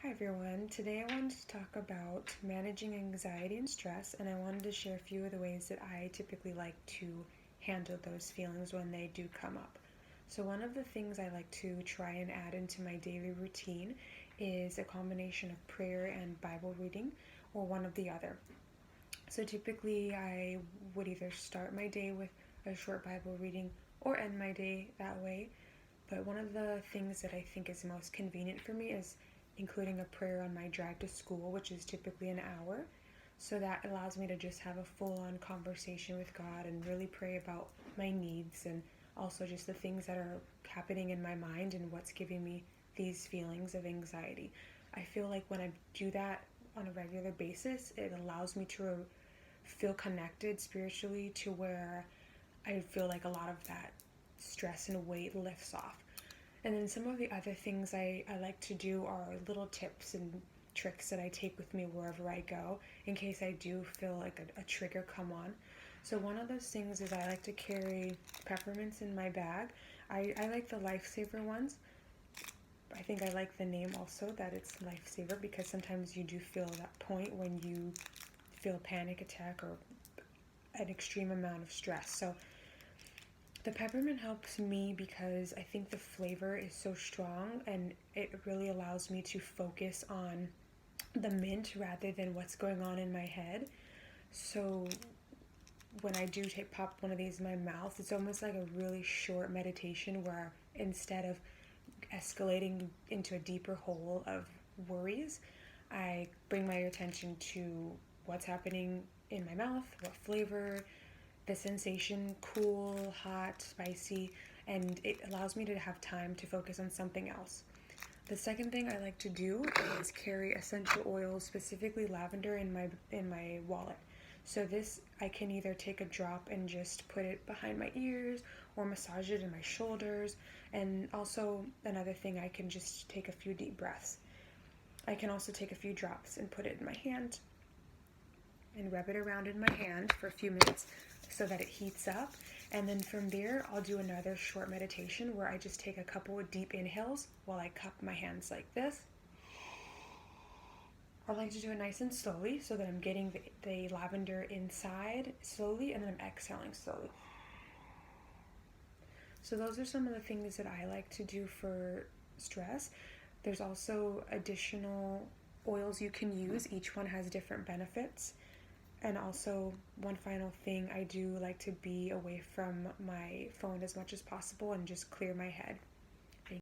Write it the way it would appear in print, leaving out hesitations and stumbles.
Hi everyone. Today I wanted to talk about managing anxiety and stress, and I wanted to share a few of the ways that I typically like to handle those feelings when they do come up. So, one of the things I like to try and add into my daily routine is a combination of prayer and Bible reading, or one of the other. So, typically, I would either start my day with a short Bible reading or end my day that way. But one of the things that I think is most convenient for me is including a prayer on my drive to school, which is typically an hour. So that allows me to just have a full on conversation with God and really pray about my needs and also just the things that are happening in my mind and what's giving me these feelings of anxiety. I feel like when I do that on a regular basis, it allows me to feel connected spiritually to where I feel like a lot of that stress and weight lifts off. And then some of the other things I like to do are little tips and tricks that I take with me wherever I go in case I do feel like a trigger come on. So one of those things is I like to carry peppermints in my bag. I like the Lifesaver ones. I think I like the name also that it's Lifesaver because sometimes you do feel that point when you feel a panic attack or an extreme amount of stress. So the peppermint helps me because I think the flavor is so strong and it really allows me to focus on the mint rather than what's going on in my head. So when I do pop one of these in my mouth, it's almost like a really short meditation where instead of escalating into a deeper hole of worries, I bring my attention to what's happening in my mouth, what flavor, the sensation, cool, hot, spicy, and it allows me to have time to focus on something else. The second thing I like to do is carry essential oils, specifically lavender, in my wallet. So this I can either take a drop and just put it behind my ears or massage it in my shoulders. And also another thing, I can just take a few deep breaths. I can also take a few drops and put it in my hand and rub it around in my hand for a few minutes so that it heats up. And then from there, I'll do another short meditation where I just take a couple of deep inhales while I cup my hands like this. I like to do it nice and slowly so that I'm getting the lavender inside slowly and then I'm exhaling slowly. So those are some of the things that I like to do for stress. There's also additional oils you can use. Each one has different benefits. And also, one final thing, I do like to be away from my phone as much as possible and just clear my head.